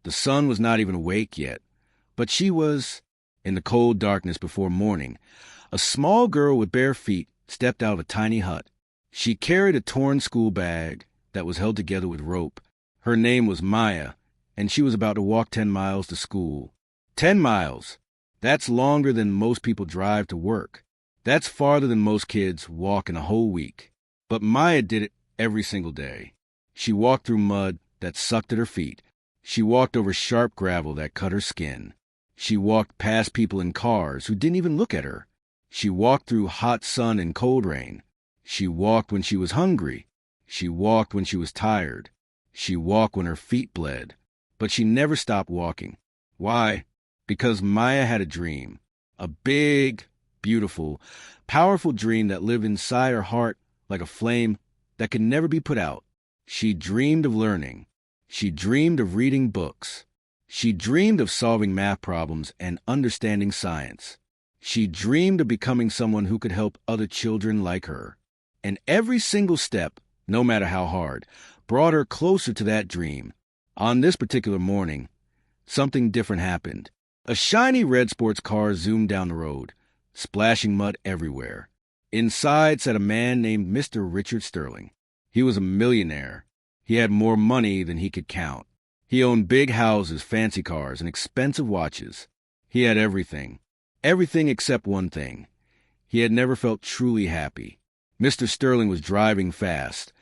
The sun was not even awake yet, but she was, in the cold darkness before morning. A small girl with bare feet stepped out of a tiny hut. She carried a torn school bag that was held together with rope. Her name was Maya, and she was about to walk 10 miles to school. 10 miles! That's longer than most people drive to work. That's farther than most kids walk in a whole week. But Maya did it every single day. She walked through mud that sucked at her feet. She walked over sharp gravel that cut her skin. She walked past people in cars who didn't even look at her. She walked through hot sun and cold rain. She walked when she was hungry. She walked when she was tired. She walked when her feet bled. But she never stopped walking. Why? Because Maya had a dream. A big, beautiful, powerful dream that lived inside her heart like a flame that could never be put out. She dreamed of learning. She dreamed of reading books. She dreamed of solving math problems and understanding science. She dreamed of becoming someone who could help other children like her. And every single step, no matter how hard, brought her closer to that dream. On this particular morning, something different happened. A shiny red sports car zoomed down the road, splashing mud everywhere. Inside sat a man named Mr. Richard Sterling. He was a millionaire. He had more money than he could count. He owned big houses, fancy cars, and expensive watches. He had everything. Everything except one thing. He had never felt truly happy. Mr. Sterling was driving fast,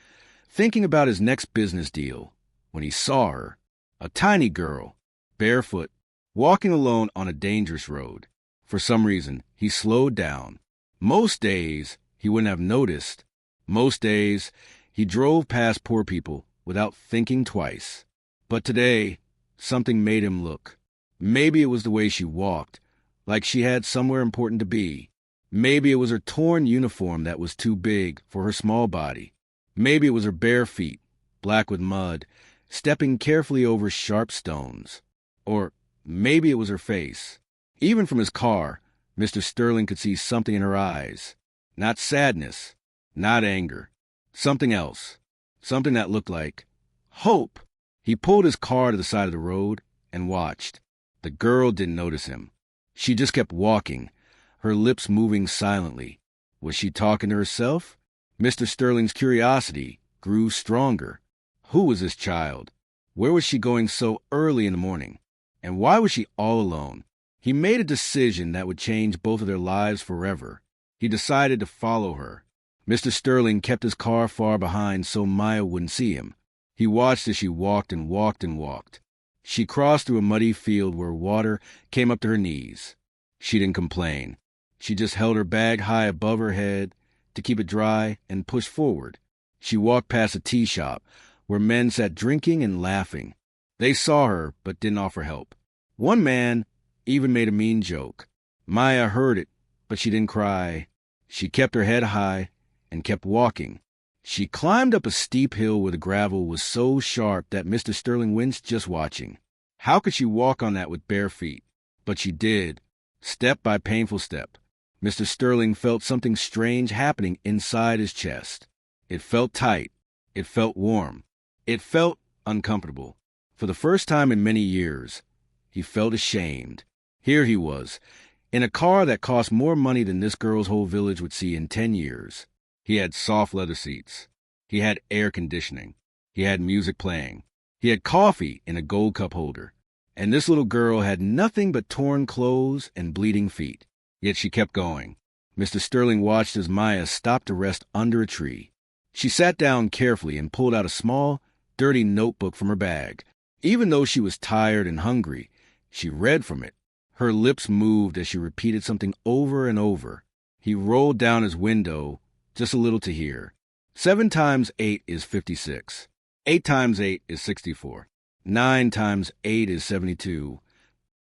thinking about his next business deal, when he saw her, a tiny girl, barefoot, walking alone on a dangerous road. For some reason, he slowed down. Most days, he wouldn't have noticed. Most days, he drove past poor people without thinking twice. But today, something made him look. Maybe it was the way she walked, like she had somewhere important to be. Maybe it was her torn uniform that was too big for her small body. Maybe it was her bare feet, black with mud, stepping carefully over sharp stones. Or maybe it was her face. Even from his car, Mr. Sterling could see something in her eyes. Not sadness, not anger. Something else. Something that looked like hope. He pulled his car to the side of the road and watched. The girl didn't notice him. She just kept walking, her lips moving silently. Was she talking to herself? Mr. Sterling's curiosity grew stronger. Who was this child? Where was she going so early in the morning? And why was she all alone? He made a decision that would change both of their lives forever. He decided to follow her. Mr. Sterling kept his car far behind so Maya wouldn't see him. He watched as she walked and walked and walked. She crossed through a muddy field where water came up to her knees. She didn't complain. She just held her bag high above her head to keep it dry and pushed forward. She walked past a tea shop where men sat drinking and laughing. They saw her but didn't offer help. One man even made a mean joke. Maya heard it, but she didn't cry. She kept her head high and kept walking. She climbed up a steep hill where the gravel was so sharp that Mr. Sterling winced just watching. How could she walk on that with bare feet? But she did, step by painful step. Mr. Sterling felt something strange happening inside his chest. It felt tight. It felt warm. It felt uncomfortable. For the first time in many years, he felt ashamed. Here he was, in a car that cost more money than this girl's whole village would see in 10 years. He had soft leather seats. He had air conditioning. He had music playing. He had coffee in a gold cup holder. And this little girl had nothing but torn clothes and bleeding feet. Yet she kept going. Mr. Sterling watched as Maya stopped to rest under a tree. She sat down carefully and pulled out a small, dirty notebook from her bag. Even though she was tired and hungry, she read from it. Her lips moved as she repeated something over and over. He rolled down his window just a little to hear. 7 times 8 is 56. 8 times 8 is 64. 9 times 8 is 72.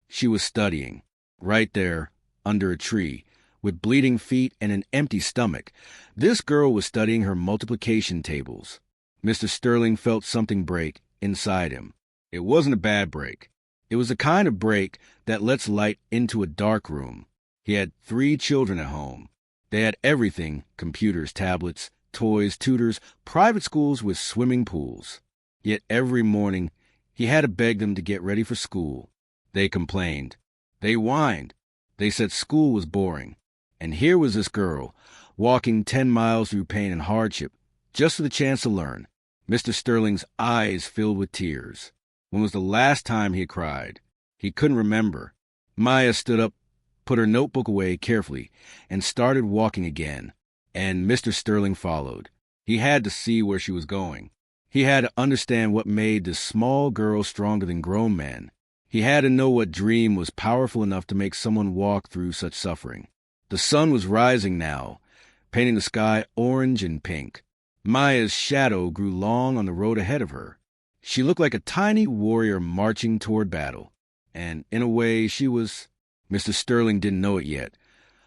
She was studying, right there, under a tree, with bleeding feet and an empty stomach. This girl was studying her multiplication tables. Mr. Sterling felt something break inside him. It wasn't a bad break. It was the kind of break that lets light into a dark room. He had 3 children at home. They had everything: computers, tablets, toys, tutors, private schools with swimming pools. Yet every morning, He had to beg them to get ready for school. They complained. They whined. They said school was boring. And here was this girl, walking 10 miles through pain and hardship, just for the chance to learn. Mr. Sterling's eyes filled with tears. When was the last time he had cried? He couldn't remember. Maya stood up, put her notebook away carefully, and started walking again. And Mr. Sterling followed. He had to see where she was going. He had to understand what made this small girl stronger than grown men. He had to know what dream was powerful enough to make someone walk through such suffering. The sun was rising now, painting the sky orange and pink. Maya's shadow grew long on the road ahead of her. She looked like a tiny warrior marching toward battle. And in a way, she was... Mr. Sterling didn't know it yet.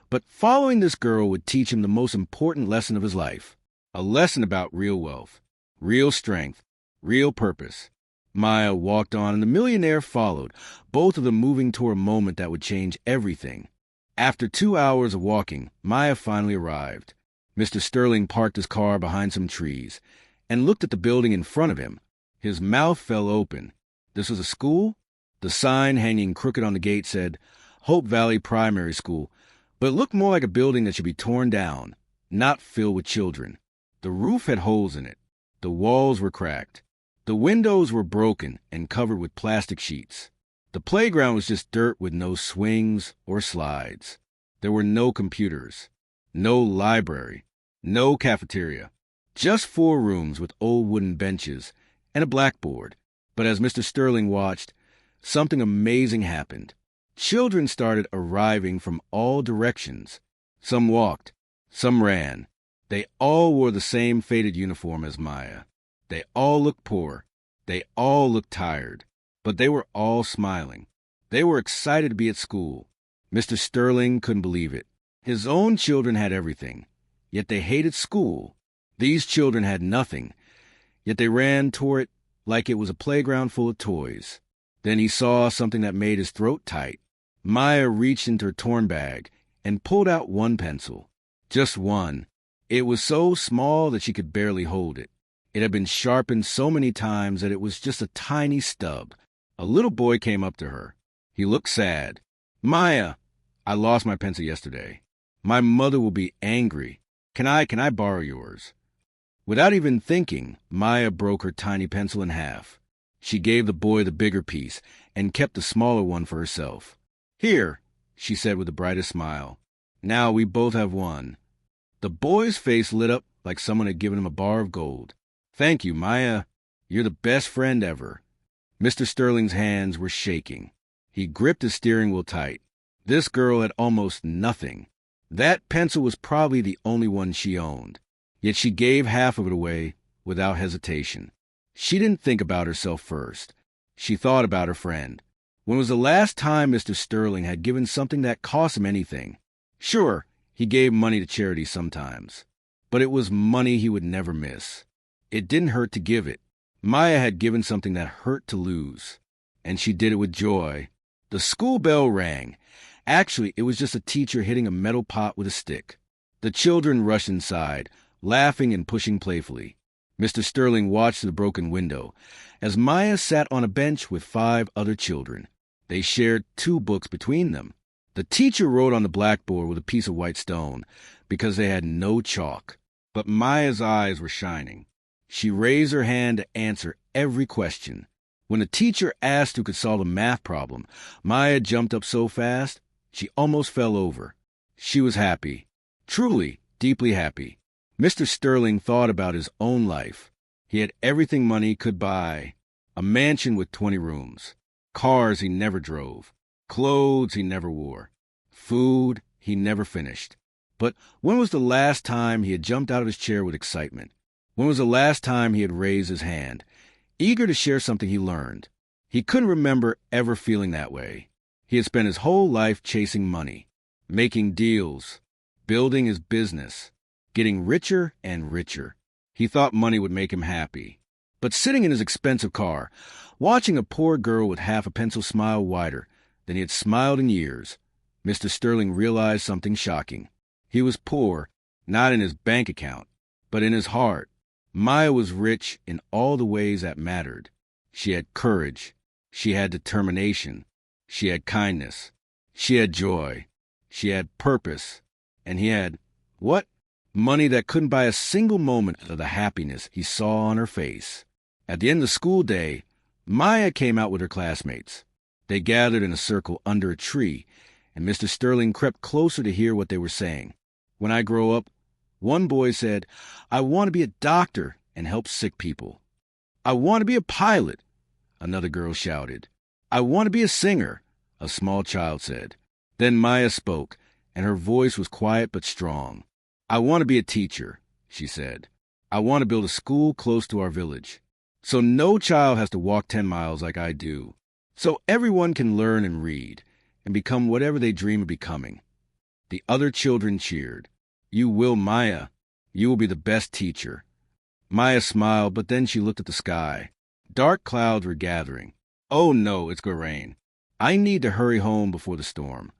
But following this girl would teach him the most important lesson of his life. A lesson about real wealth, real strength, real purpose. Maya walked on, and the millionaire followed, both of them moving toward a moment that would change everything. After 2 hours of walking, Maya finally arrived. Mr. Sterling parked his car behind some trees and looked at the building in front of him. His mouth fell open. This was a school? The sign hanging crooked on the gate said, Hope Valley Primary School, but it looked more like a building that should be torn down, not filled with children. The roof had holes in it. The walls were cracked. The windows were broken and covered with plastic sheets. The playground was just dirt with no swings or slides. There were no computers, no library, no cafeteria, just 4 rooms with old wooden benches and a blackboard. But as Mr. Sterling watched, something amazing happened. Children started arriving from all directions. Some walked, some ran. They all wore the same faded uniform as Maya. They all looked poor. They all looked tired. But they were all smiling. They were excited to be at school. Mr. Sterling couldn't believe it. His own children had everything, yet they hated school. These children had nothing, yet they ran toward it like it was a playground full of toys. Then he saw something that made his throat tight. Maya reached into her torn bag and pulled out one pencil. Just one. It was so small that she could barely hold it. It had been sharpened so many times that it was just a tiny stub. A little boy came up to her. He looked sad. Maya, I lost my pencil yesterday. My mother will be angry. Can I borrow yours? Without even thinking, Maya broke her tiny pencil in half. She gave the boy the bigger piece and kept the smaller one for herself. Here, she said with the brightest smile. Now we both have one. The boy's face lit up like someone had given him a bar of gold. Thank you, Maya. You're the best friend ever. Mr. Sterling's hands were shaking. He gripped his steering wheel tight. This girl had almost nothing. That pencil was probably the only one she owned. Yet she gave half of it away without hesitation. She didn't think about herself first. She thought about her friend. When was the last time Mr. Sterling had given something that cost him anything? Sure, he gave money to charity sometimes, but it was money he would never miss. It didn't hurt to give it. Maya had given something that hurt to lose, and she did it with joy. The school bell rang. Actually, it was just a teacher hitting a metal pot with a stick. The children rushed inside, laughing and pushing playfully. Mr. Sterling watched through the broken window as Maya sat on a bench with 5 other children. They shared 2 books between them. The teacher wrote on the blackboard with a piece of white stone because they had no chalk. But Maya's eyes were shining. She raised her hand to answer every question. When the teacher asked who could solve a math problem, Maya jumped up so fast she almost fell over. She was happy. Truly, deeply happy. Mr. Sterling thought about his own life. He had everything money could buy. A mansion with 20 rooms. Cars he never drove. Clothes he never wore. Food he never finished. But when was the last time he had jumped out of his chair with excitement? When was the last time he had raised his hand, eager to share something he learned? He couldn't remember ever feeling that way. He had spent his whole life chasing money, making deals, building his business, getting richer and richer. He thought money would make him happy. But sitting in his expensive car, watching a poor girl with half a pencil smile wider than he had smiled in years, Mr. Sterling realized something shocking. He was poor, not in his bank account, but in his heart. Maya was rich in all the ways that mattered. She had courage. She had determination. She had kindness. She had joy. She had purpose. And he had, what? Money that couldn't buy a single moment of the happiness he saw on her face. At the end of the school day, Maya came out with her classmates. They gathered in a circle under a tree, and Mr. Sterling crept closer to hear what they were saying. When I grow up, one boy said, I want to be a doctor and help sick people. I want to be a pilot, another girl shouted. I want to be a singer, a small child said. Then Maya spoke, and her voice was quiet but strong. I want to be a teacher, she said. I want to build a school close to our village, so no child has to walk 10 miles like I do, so everyone can learn and read and become whatever they dream of becoming. The other children cheered. You will, Maya. You will be the best teacher. Maya smiled, but then she looked at the sky. Dark clouds were gathering. Oh no, it's going to rain. I need to hurry home before the storm.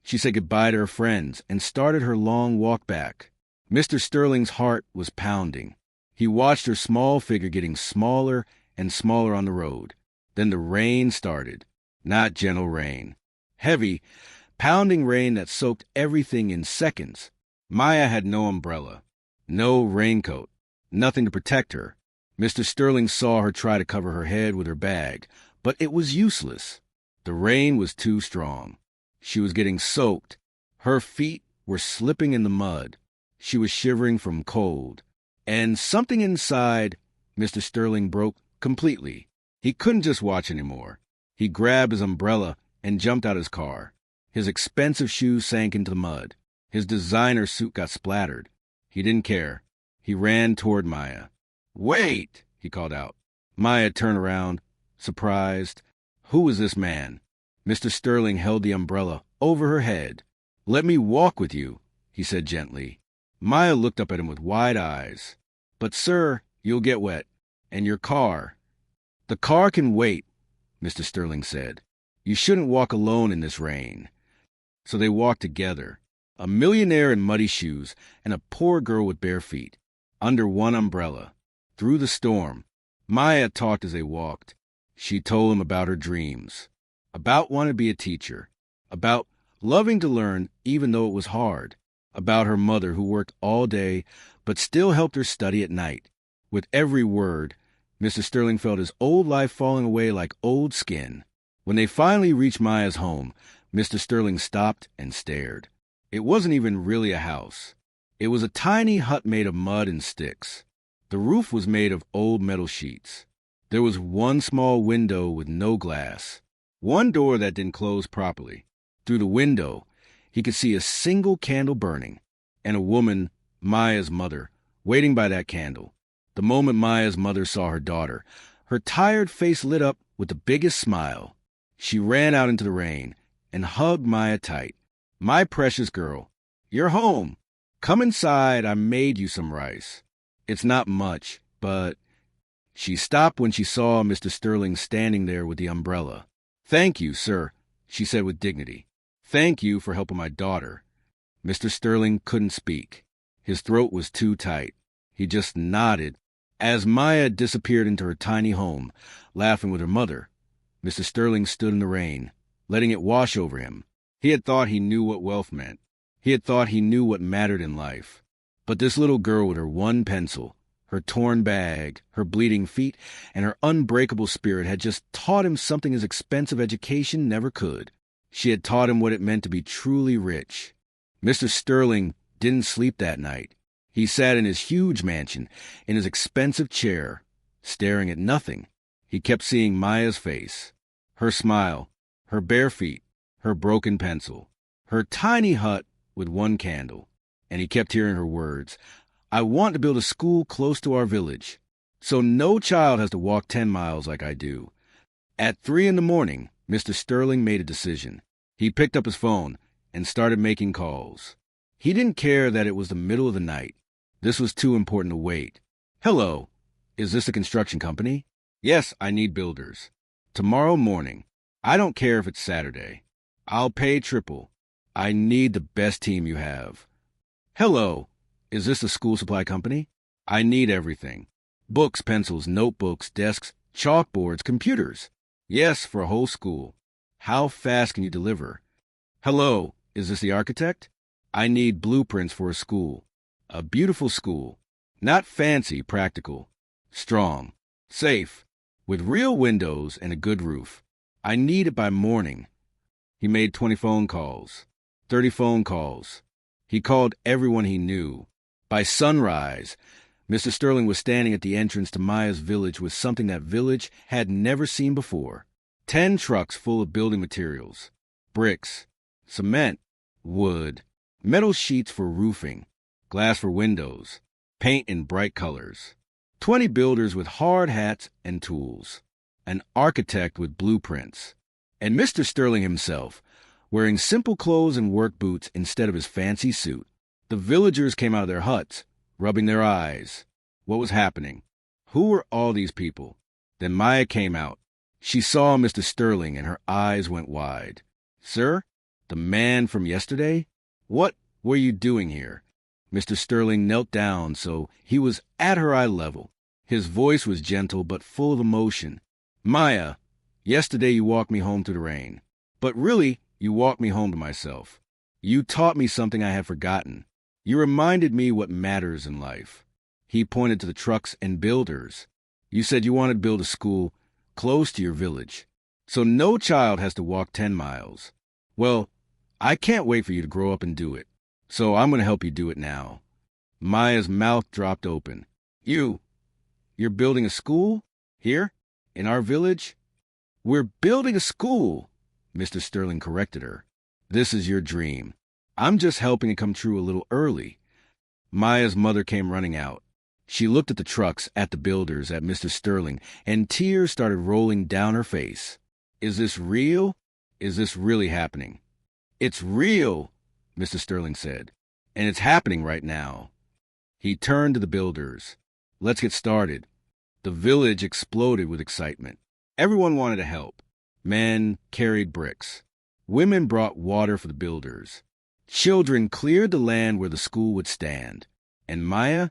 She said goodbye to her friends and started her long walk back. Mr. Sterling's heart was pounding. He watched her small figure getting smaller and smaller on the road. Then the rain started. Not gentle rain. Heavy, pounding rain that soaked everything in seconds. Maya had no umbrella, no raincoat, nothing to protect her. Mr. Sterling saw her try to cover her head with her bag, but it was useless. The rain was too strong. She was getting soaked. Her feet were slipping in the mud. She was shivering from cold. And something inside Mr. Sterling broke completely. He couldn't just watch anymore. He grabbed his umbrella and jumped out his car. His expensive shoes sank into the mud. His designer suit got splattered. He didn't care. He ran toward Maya. Wait, he called out. Maya turned around, surprised. Who was this man? Mr. Sterling held the umbrella over her head. Let me walk with you, he said gently. Maya looked up at him with wide eyes. But, sir, you'll get wet. And your car. The car can wait, Mr. Sterling said. You shouldn't walk alone in this rain. So they walked together, a millionaire in muddy shoes and a poor girl with bare feet, under one umbrella, through the storm. Maya talked as they walked. She told him about her dreams, about wanting to be a teacher, about loving to learn even though it was hard, about her mother who worked all day but still helped her study at night. With every word, Mr. Sterling felt his old life falling away like old skin. When they finally reached Maya's home, Mr. Sterling stopped and stared. It wasn't even really a house. It was a tiny hut made of mud and sticks. The roof was made of old metal sheets. There was one small window with no glass, one door that didn't close properly. Through the window, he could see a single candle burning, and a woman, Maya's mother, waiting by that candle. The moment Maya's mother saw her daughter, her tired face lit up with the biggest smile. She ran out into the rain and hugged Maya tight. My precious girl, you're home. Come inside, I made you some rice. It's not much, but... She stopped when she saw Mr. Sterling standing there with the umbrella. Thank you, sir, she said with dignity. Thank you for helping my daughter. Mr. Sterling couldn't speak. His throat was too tight. He just nodded. As Maya disappeared into her tiny home, laughing with her mother, Mr. Sterling stood in the rain, letting it wash over him. He had thought he knew what wealth meant. He had thought he knew what mattered in life. But this little girl with her one pencil, her torn bag, her bleeding feet, and her unbreakable spirit had just taught him something his expensive education never could. She had taught him what it meant to be truly rich. Mr. Sterling didn't sleep that night. He sat in his huge mansion, in his expensive chair, staring at nothing. He kept seeing Maya's face, her smile, her bare feet, her broken pencil, her tiny hut with one candle. And he kept hearing her words, I want to build a school close to our village, so no child has to walk 10 miles like I do. At 3 a.m, Mr. Sterling made a decision. He picked up his phone and started making calls. He didn't care that it was the middle of the night. This was too important to wait. Hello, is this a construction company? Yes, I need builders. Tomorrow morning. I don't care if it's Saturday. I'll pay triple. I need the best team you have. Hello, is this a school supply company? I need everything. Books, pencils, notebooks, desks, Chalkboards, computers. Yes, for a whole school. How fast can you deliver? Hello, is this the architect? I need blueprints for a school. A beautiful school. Not fancy, practical. Strong. Safe. With real windows and a good roof. I need it by morning. He made 20 phone calls. 30 phone calls. He called everyone he knew. By sunrise, Mr. Sterling was standing at the entrance to Maya's village with something that village had never seen before. 10 trucks full of building materials. Bricks. Cement. Wood. Metal sheets for roofing. Glass for windows. Paint in bright colors. 20 builders with hard hats and tools. An architect with blueprints. And Mr. Sterling himself, wearing simple clothes and work boots instead of his fancy suit. The villagers came out of their huts, rubbing their eyes. What was happening? Who were all these people? Then Maya came out. She saw Mr. Sterling and her eyes went wide. Sir? The man from yesterday? What were you doing here? Mr. Sterling knelt down so he was at her eye level. His voice was gentle but full of emotion. Maya, yesterday you walked me home through the rain. But really, you walked me home to myself. You taught me something I had forgotten. You reminded me what matters in life. He pointed to the trucks and builders. You said you wanted to build a school close to your village, so no child has to walk 10 miles. Well, I can't wait for you to grow up and do it, so I'm going to help you do it now. Maya's mouth dropped open. You're building a school? Here? In our village? We're building a school, Mr. Sterling corrected her. This is your dream. I'm just helping it come true a little early. Maya's mother came running out. She looked at the trucks, at the builders, at Mr. Sterling, and tears started rolling down her face. Is this real? Is this really happening? It's real, Mr. Sterling said, and it's happening right now. He turned to the builders. Let's get started. The village exploded with excitement. Everyone wanted to help. Men carried bricks. Women brought water for the builders. Children cleared the land where the school would stand. And Maya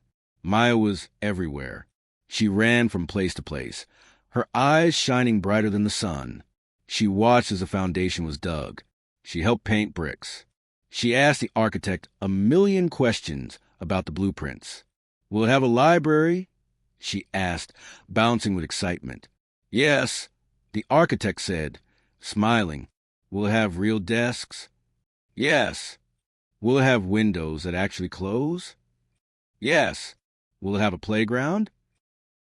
was everywhere. She ran from place to place, her eyes shining brighter than the sun. She watched as the foundation was dug. She helped paint bricks. She asked the architect 1,000,000 questions about the blueprints. Will it have a library? She asked, bouncing with excitement. Yes, the architect said, smiling. Will it have real desks? Yes. Will it have windows that actually close? Yes. Will it have a playground?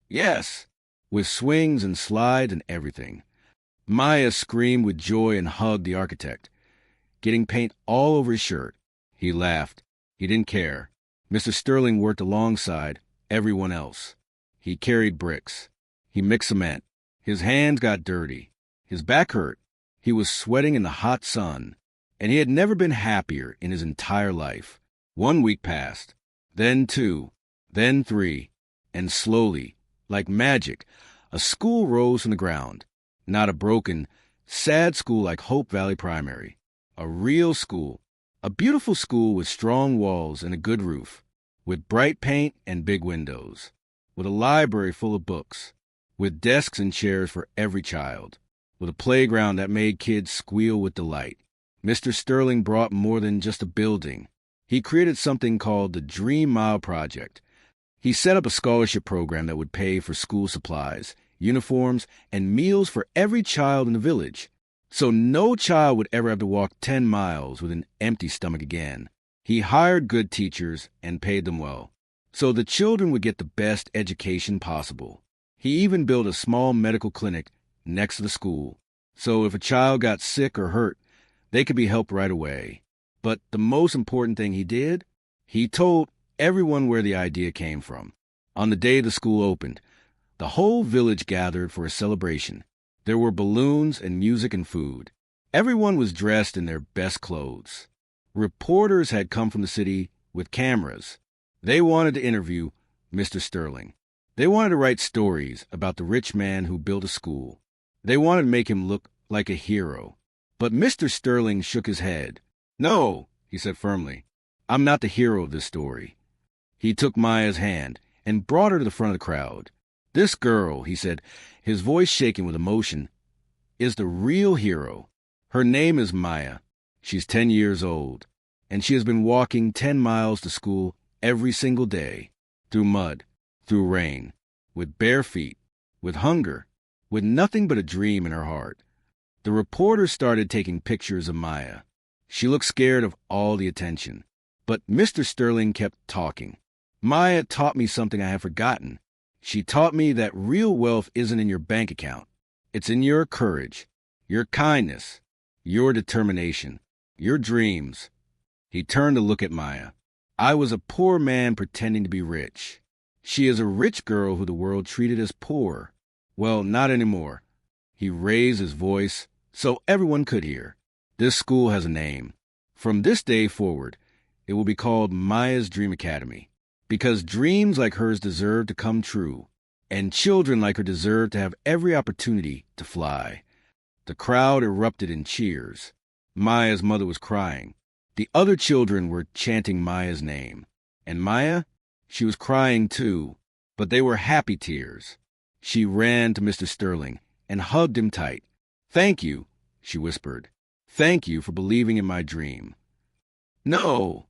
Yes. With swings and slides and everything. Maya screamed with joy and hugged the architect, getting paint all over his shirt. He laughed. He didn't care. Mr. Sterling worked alongside everyone else. He carried bricks. He mixed cement. His hands got dirty. His back hurt. He was sweating in the hot sun. And he had never been happier in his entire life. 1 week passed. Then 2. Then 3. And slowly, like magic, a school rose from the ground. Not a broken, sad school like Hope Valley Primary. A real school. A beautiful school with strong walls and a good roof. With bright paint and big windows. With a library full of books. With desks and chairs for every child. With a playground that made kids squeal with delight. Mr. Sterling brought more than just a building. He created something called the Dream Mile Project. He set up a scholarship program that would pay for school supplies, uniforms, and meals for every child in the village. So no child would ever have to walk 10 miles with an empty stomach again. He hired good teachers and paid them well, so the children would get the best education possible. He even built a small medical clinic next to the school, so if a child got sick or hurt, they could be helped right away. But the most important thing he did, he told everyone where the idea came from. On the day the school opened, the whole village gathered for a celebration. There were balloons and music and food. Everyone was dressed in their best clothes. Reporters had come from the city with cameras. They wanted to interview Mr. Sterling. They wanted to write stories about the rich man who built a school. They wanted to make him look like a hero. But Mr. Sterling shook his head. No, he said firmly. I'm not the hero of this story. He took Maya's hand and brought her to the front of the crowd. This girl, he said, his voice shaking with emotion, is the real hero. Her name is Maya. She's 10 years old, and she has been walking 10 miles to school every single day, through mud, through rain, with bare feet, with hunger, with nothing but a dream in her heart. The reporter started taking pictures of Maya. She looked scared of all the attention, but Mr. Sterling kept talking. Maya taught me something I had forgotten. She taught me that real wealth isn't in your bank account. It's in your courage, your kindness, your determination, your dreams. He turned to look at Maya. I was a poor man pretending to be rich. She is a rich girl who the world treated as poor. Well, not anymore. He raised his voice so everyone could hear. This school has a name. From this day forward, it will be called Maya's Dream Academy, because dreams like hers deserve to come true, and children like her deserve to have every opportunity to fly. The crowd erupted in cheers. Maya's mother was crying. The other children were chanting Maya's name. And Maya, she was crying too, but they were happy tears. She ran to Mr. Sterling and hugged him tight. "Thank you," she whispered. "Thank you for believing in my dream." "No,"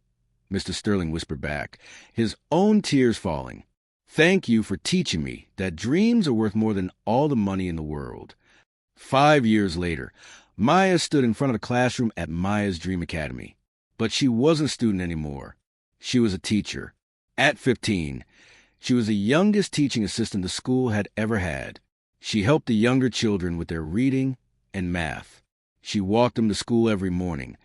Mr. Sterling whispered back, his own tears falling. "Thank you for teaching me that dreams are worth more than all the money in the world." 5 years later, Maya stood in front of the classroom at Maya's Dream Academy. But she wasn't a student anymore. She was a teacher. At 15, she was the youngest teaching assistant the school had ever had. She helped the younger children with their reading and math. She walked them to school every morning.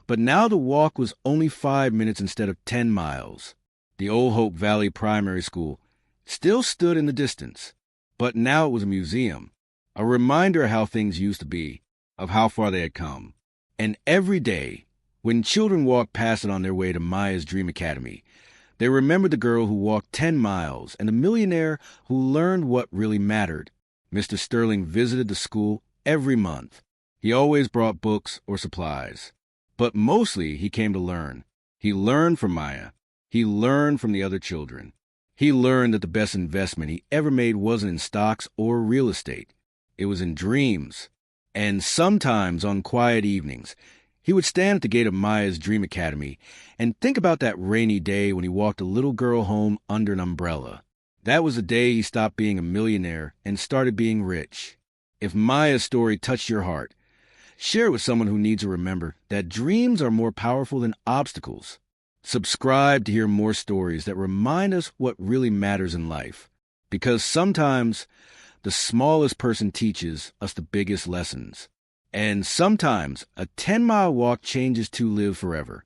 But now the walk was only 5 minutes instead of 10 miles. The Old Hope Valley Primary School still stood in the distance, but now it was a museum, a reminder of how things used to be, of how far they had come. And every day, when children walked past it on their way to Maya's Dream Academy, they remembered the girl who walked 10 miles and the millionaire who learned what really mattered. Mr. Sterling visited the school every month. He always brought books or supplies. But mostly he came to learn. He learned from Maya. He learned from the other children. He learned that the best investment he ever made wasn't in stocks or real estate. It was in dreams. And sometimes on quiet evenings, he would stand at the gate of Maya's Dream Academy and think about that rainy day when he walked a little girl home under an umbrella. That was the day he stopped being a millionaire and started being rich. If Maya's story touched your heart, share it with someone who needs to remember that dreams are more powerful than obstacles. Subscribe to hear more stories that remind us what really matters in life. Because sometimes the smallest person teaches us the biggest lessons. And sometimes a 10-mile walk changes to live forever.